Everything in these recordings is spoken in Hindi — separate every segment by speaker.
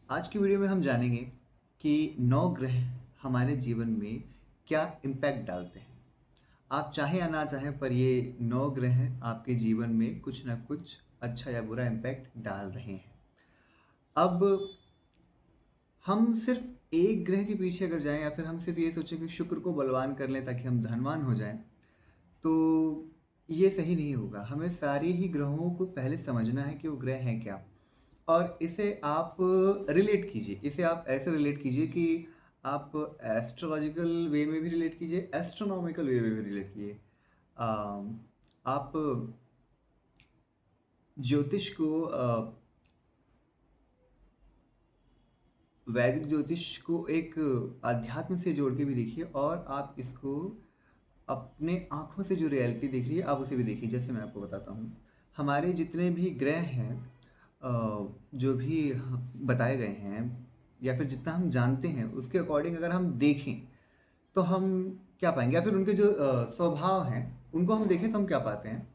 Speaker 1: आज की वीडियो में हम जानेंगे कि 9 ग्रह हमारे जीवन में क्या इम्पैक्ट डालते हैं। आप चाहें या ना चाहें पर ये 9 ग्रह आपके जीवन में कुछ ना कुछ अच्छा या बुरा इम्पैक्ट डाल रहे हैं। अब हम सिर्फ एक ग्रह के पीछे अगर जाएं या फिर हम सिर्फ ये सोचें कि शुक्र को बलवान कर लें ताकि हम धनवान हो जाएं, तो ये सही नहीं होगा। हमें सारे ही ग्रहों को पहले समझना है कि वो ग्रह हैं क्या। और इसे आप रिलेट कीजिए, इसे आप ऐसे रिलेट कीजिए कि आप एस्ट्रोलॉजिकल वे में भी रिलेट कीजिए, एस्ट्रोनॉमिकल वे में भी रिलेट कीजिए। आप ज्योतिष को वैदिक ज्योतिष को एक अध्यात्म से जोड़ के भी देखिए, और आप इसको अपने आँखों से जो रियलिटी दिख रही है आप उसे भी देखिए। जैसे मैं आपको बताता हूँ, हमारे जितने भी ग्रह हैं, जो भी बताए गए हैं या फिर जितना हम जानते हैं उसके अकॉर्डिंग अगर हम देखें तो हम क्या पाएंगे, या फिर उनके जो स्वभाव हैं उनको हम देखें तो हम क्या पाते हैं।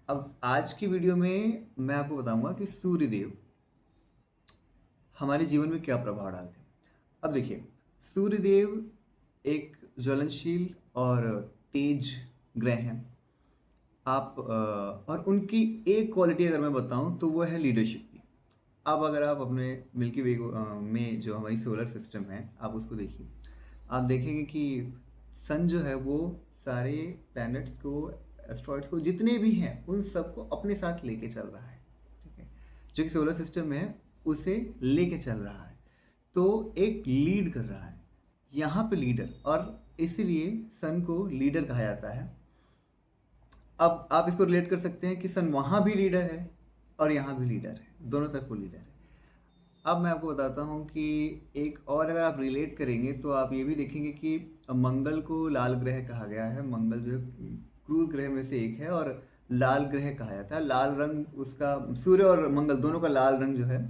Speaker 1: अब आज की वीडियो में मैं आपको बताऊंगा कि सूर्यदेव हमारे जीवन में क्या प्रभाव डालते हैं। अब देखिए, सूर्यदेव एक ज्वलनशील और तेज ग्रह हैं। और उनकी एक क्वालिटी अगर मैं बताऊं तो वो है लीडरशिप की। अब अगर आप अपने मिल्की वे में जो हमारी सोलर सिस्टम है आप उसको देखिए, आप देखेंगे कि सन जो है वो सारे प्लैनेट्स को, एस्ट्रॉइड्स को, जितने भी हैं उन सबको अपने साथ लेके चल रहा है। ठीक है, जो कि सोलर सिस्टम है उसे लेके चल रहा है, तो एक लीड कर रहा है यहाँ पे, लीडर। और इसीलिए सन को लीडर कहा जाता है। अब आप इसको रिलेट कर सकते हैं कि सन वहाँ भी लीडर है और यहाँ भी लीडर है, दोनों तरफ वो लीडर है। अब मैं आपको बताता हूँ कि एक और अगर आप रिलेट करेंगे तो आप ये भी देखेंगे कि मंगल को लाल ग्रह कहा गया है। मंगल जो है क्रूर ग्रह में से एक है और लाल ग्रह कहा जाता है। लाल रंग उसका, सूर्य और मंगल दोनों का लाल रंग जो है।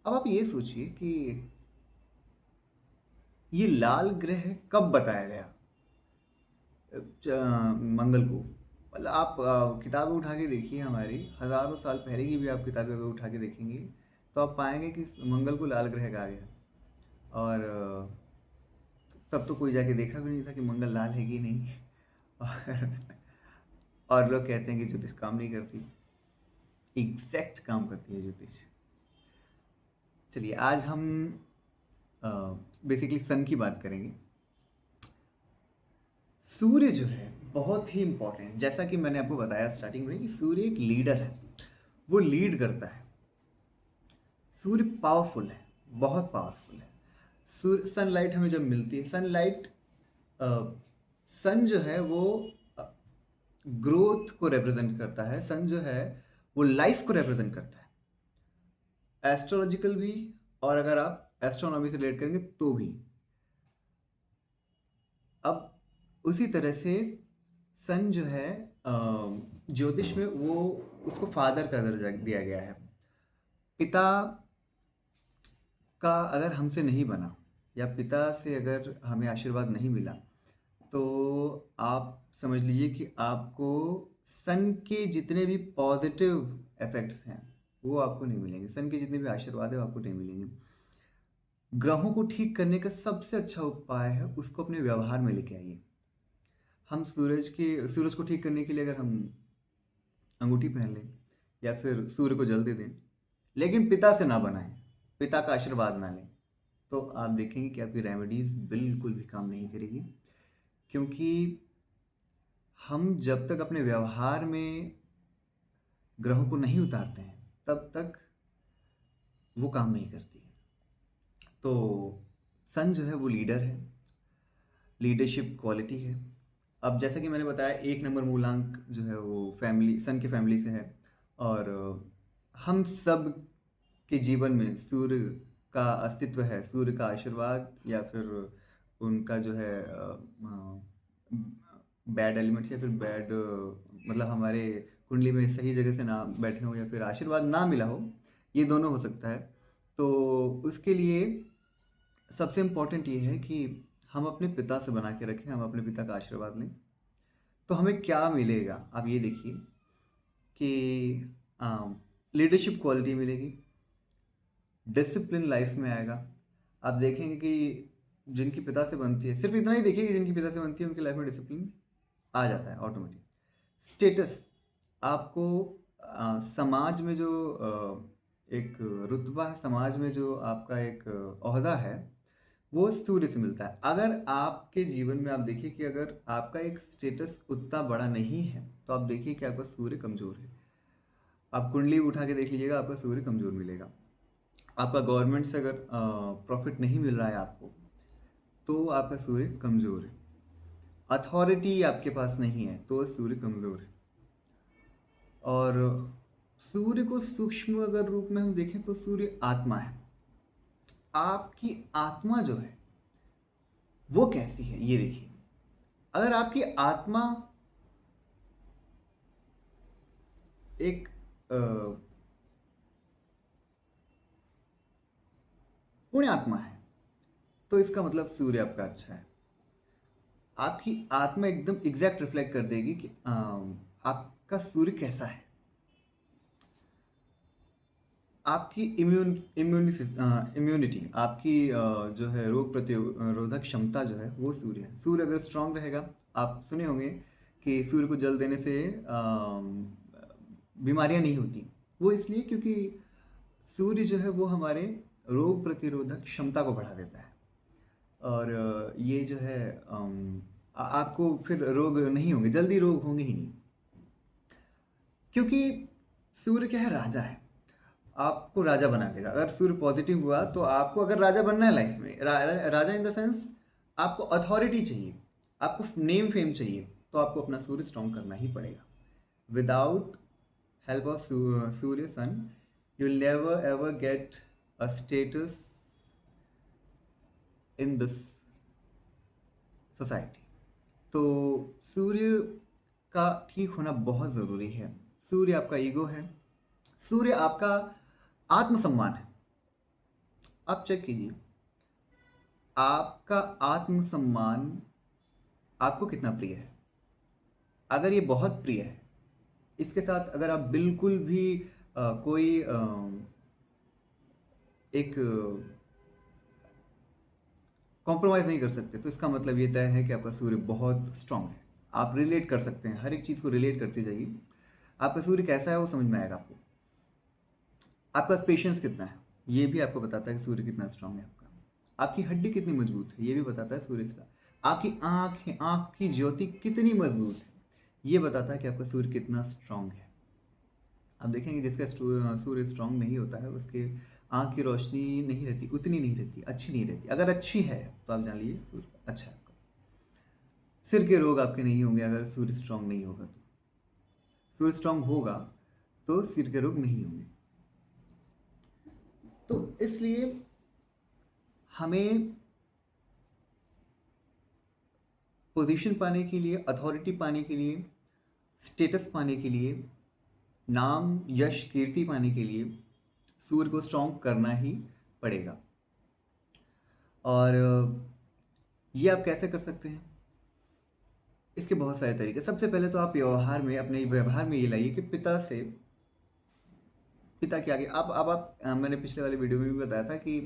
Speaker 1: अब आप ये सोचिए कि ये लाल ग्रह कब बताया गया मंगल को। मतलब आप किताबें उठा के देखिए, हमारी हज़ारों साल पहले की भी आप किताबें अगर उठा के देखेंगे तो आप पाएंगे कि मंगल को लाल ग्रह कहा गया। और तब तो कोई जाके देखा भी नहीं था कि मंगल लाल है कि नहीं। और लोग कहते हैं कि ज्योतिष काम नहीं करती। एग्जैक्ट काम करती है ज्योतिष। चलिए, आज हम बेसिकली सन की बात करेंगे। सूर्य जो है बहुत ही इंपॉर्टेंट, जैसा कि मैंने आपको बताया स्टार्टिंग में कि सूर्य एक लीडर है, वो लीड करता है। सूर्य पावरफुल है, बहुत पावरफुल है। सूर्य, सनलाइट हमें जब मिलती है, सनलाइट, सन जो है वो ग्रोथ को रिप्रेजेंट करता है। सन जो है वो लाइफ को रिप्रेजेंट करता है, एस्ट्रोलॉजिकल भी, और अगर आप एस्ट्रोनॉमी से रिलेट करेंगे तो भी। अब उसी तरह से सन जो है ज्योतिष में वो, उसको फादर का दर्जा दिया गया है। पिता का अगर हमसे नहीं बना या पिता से अगर हमें आशीर्वाद नहीं मिला तो आप समझ लीजिए कि आपको सन के जितने भी पॉजिटिव इफेक्ट्स हैं वो आपको नहीं मिलेंगे। सन के जितने भी आशीर्वाद है वो आपको नहीं मिलेंगे। ग्रहों को ठीक करने का सबसे अच्छा उपाय है उसको अपने व्यवहार में लेके आइए। हम सूरज को ठीक करने के लिए अगर हम अंगूठी पहन लें या फिर सूर्य को जल दे दें, लेकिन पिता से ना बनाएं, पिता का आशीर्वाद ना लें, तो आप देखेंगे कि आपकी रेमेडीज बिल्कुल भी काम नहीं करेगी। क्योंकि हम जब तक अपने व्यवहार में ग्रहों को नहीं उतारते हैं तब तक वो काम नहीं करती है। तो सन जो है वो लीडर है, लीडरशिप क्वालिटी है। अब जैसा कि मैंने बताया, एक नंबर मूलांक जो है वो फैमिली, सन की फैमिली से है। और हम सब के जीवन में सूर्य का अस्तित्व है, सूर्य का आशीर्वाद या फिर उनका जो है बैड एलिमेंट्स या फिर बैड, मतलब हमारे कुंडली में सही जगह से ना बैठे हो या फिर आशीर्वाद ना मिला हो, ये दोनों हो सकता है। तो उसके लिए सबसे इम्पोर्टेंट ये है कि हम अपने पिता से बना के रखें, हम अपने पिता का आशीर्वाद लें। तो हमें क्या मिलेगा आप ये देखिए कि लीडरशिप क्वालिटी मिलेगी, डिसिप्लिन लाइफ में आएगा। आप देखेंगे कि जिनकी पिता से बनती है, सिर्फ इतना ही देखिए कि जिनकी पिता से बनती है उनकी लाइफ में डिसिप्लिन आ जाता है ऑटोमेटिक। स्टेटस, आपको समाज में जो एक रुतबा है, समाज में जो आपका एक ओहदा है, वो सूर्य से मिलता है। अगर आपके जीवन में आप देखिए कि अगर आपका एक स्टेटस उतना बड़ा नहीं है तो आप देखिए कि आपका सूर्य कमज़ोर है। आप कुंडली उठा के देख लीजिएगा, आपका सूर्य कमज़ोर मिलेगा। आपका गवर्नमेंट से अगर प्रॉफिट नहीं मिल रहा है आपको, तो आपका सूर्य कमज़ोर है। अथॉरिटी आपके पास नहीं है तो सूर्य कमज़ोर है। और सूर्य को सूक्ष्म अगर रूप में हम देखें तो सूर्य आत्मा है। आपकी आत्मा जो है वो कैसी है ये देखिए। अगर आपकी आत्मा एक पुण्य आत्मा है तो इसका मतलब सूर्य आपका अच्छा है। आपकी आत्मा एकदम एग्जैक्ट रिफ्लेक्ट कर देगी कि आपका सूर्य कैसा है। आपकी इम्यूनिटी, आपकी जो है रोग प्रतिरोधक क्षमता जो है वो सूर्य है। सूर्य अगर स्ट्रांग रहेगा, आप सुने होंगे कि सूर्य को जल देने से बीमारियां नहीं होती। वो इसलिए क्योंकि सूर्य जो है वो हमारे रोग प्रतिरोधक क्षमता को बढ़ा देता है। और ये जो है आपको फिर रोग नहीं होंगे, जल्दी रोग होंगे ही नहीं, क्योंकि सूर्य क्या है, राजा है। आपको राजा बना देगा अगर सूर्य पॉजिटिव हुआ। तो आपको अगर राजा बनना है लाइफ में, राजा इन द सेंस आपको अथॉरिटी चाहिए, आपको नेम फेम चाहिए, तो आपको अपना सूर्य स्ट्रॉन्ग करना ही पड़ेगा। Without help of Surya son you will never ever get a status in this society. तो सूर्य का ठीक होना बहुत ज़रूरी है। सूर्य आपका ईगो है, सूर्य आपका आत्मसम्मान है। आप चेक कीजिए आपका आत्मसम्मान आपको कितना प्रिय है। अगर ये बहुत प्रिय है, इसके साथ अगर आप बिल्कुल भी कोई एक कॉम्प्रोमाइज़ नहीं कर सकते, तो इसका मतलब ये तय है कि आपका सूर्य बहुत स्ट्रांग है। आप रिलेट कर सकते हैं, हर एक चीज़ को रिलेट करते जाइए। आपका सूर्य कैसा है वो समझ में आएगा आपको। आपका पेशेंस कितना है ये भी आपको बताता है कि सूर्य कितना स्ट्रांग है। आपकी हड्डी कितनी मजबूत है ये भी बताता है सूर्य का। आपकी आँख की ज्योति कितनी मजबूत है ये बताता है कि आपका सूर्य कितना स्ट्रांग है। आप देखेंगे जिसका सूर्य स्ट्रांग नहीं होता है उसके आँख की रोशनी नहीं रहती, उतनी नहीं रहती, अच्छी नहीं रहती। अगर अच्छी है तो आप जान लीजिए सूर्य अच्छा है आपका। सिर के रोग आपके नहीं होंगे अगर सूर्य स्ट्रांग नहीं होगा। तो सूर्य स्ट्रांग होगा तो सिर के रोग नहीं होंगे। तो इसलिए हमें पोजीशन पाने के लिए, अथॉरिटी पाने के लिए, स्टेटस पाने के लिए, नाम यश कीर्ति पाने के लिए सूर्य को स्ट्रॉन्ग करना ही पड़ेगा। और ये आप कैसे कर सकते हैं, इसके बहुत सारे तरीके। सबसे पहले तो आप व्यवहार में, अपने व्यवहार में ये लाइए कि पिता के आगे आप मैंने पिछले वाले वीडियो में भी बताया था कि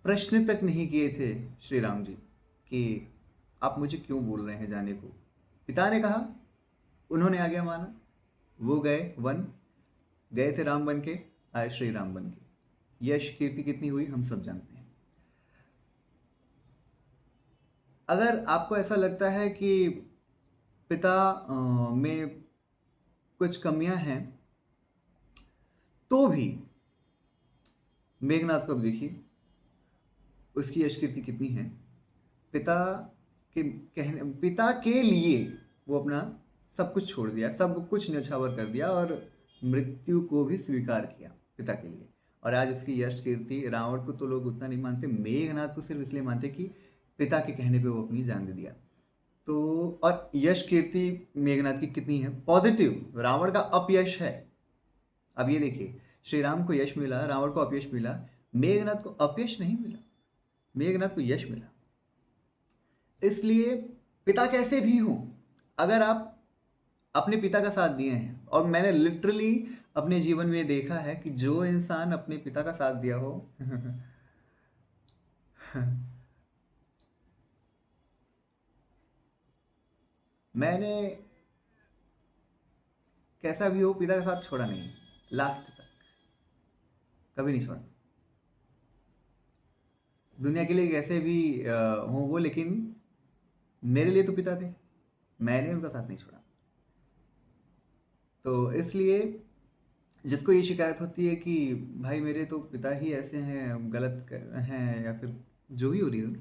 Speaker 1: प्रश्न तक नहीं किए थे श्री राम जी कि आप मुझे क्यों बोल रहे हैं जाने को। पिता ने कहा, उन्होंने आज्ञा माना, वो गए वन, गए थे राम बन के, आए श्री राम बन के। यश कीर्ति कितनी हुई हम सब जानते हैं। अगर आपको ऐसा लगता है कि पिता में कुछ कमियां हैं, तो भी मेघनाथ को अब देखिए उसकी यश कीर्ति कितनी है। पिता के लिए वो अपना सब कुछ छोड़ दिया, सब कुछ न्यौछावर कर दिया और मृत्यु को भी स्वीकार किया पिता के लिए। और आज उसकी यश कीर्ति, रावण को तो लोग उतना नहीं मानते, मेघनाथ को सिर्फ इसलिए मानते कि पिता के कहने पे वो अपनी जान दे दिया। तो और यश कीर्ति मेघनाथ की कितनी है पॉजिटिव, रावण का अपयश है। अब ये देखिए, श्री राम को यश मिला, रावण को अपयश मिला, मेघनाथ को अपयश नहीं मिला, मेघनाथ को यश मिला। इसलिए पिता कैसे भी हो, अगर आप अपने पिता का साथ दिए हैं, और मैंने लिटरली अपने जीवन में देखा है कि जो इंसान अपने पिता का साथ दिया हो मैंने कैसा भी हो पिता का साथ छोड़ा नहीं, लास्ट तक कभी नहीं छोड़ा। दुनिया के लिए कैसे भी हों वो, लेकिन मेरे लिए तो पिता थे, मैंने उनका साथ नहीं छोड़ा। तो इसलिए जिसको ये शिकायत होती है कि भाई मेरे तो पिता ही ऐसे हैं, हैं, या फिर जो भी हो रीज़न,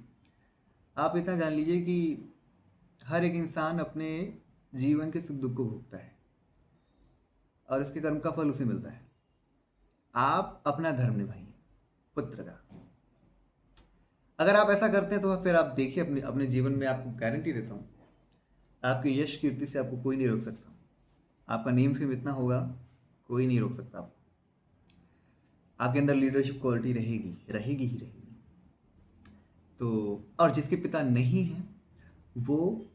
Speaker 1: आप इतना जान लीजिए कि हर एक इंसान अपने जीवन के सुख दुख को भोगता है और उसके कर्म का फल उसे मिलता है। आप अपना धर्म निभाइए पुत्र का। अगर आप ऐसा करते हैं तो फिर आप देखिए अपने अपने जीवन में, आपको गारंटी देता हूँ, आपकी यश कीर्ति से आपको कोई नहीं रोक सकता। आपका नेम फेम इतना होगा, कोई नहीं रोक सकता आपको। आपके अंदर लीडरशिप क्वालिटी रहेगी, रहेगी ही रहेगी। तो और जिसके पिता नहीं हैं वो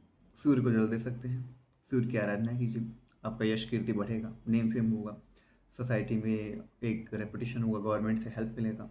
Speaker 1: सूर्य को जल दे सकते हैं, सूर्य की आराधना कीजिए, आपका यश कीर्ति बढ़ेगा, नेम फेम होगा, सोसाइटी में एक रेपुटेशन होगा, गवर्नमेंट से हेल्प मिलेगा।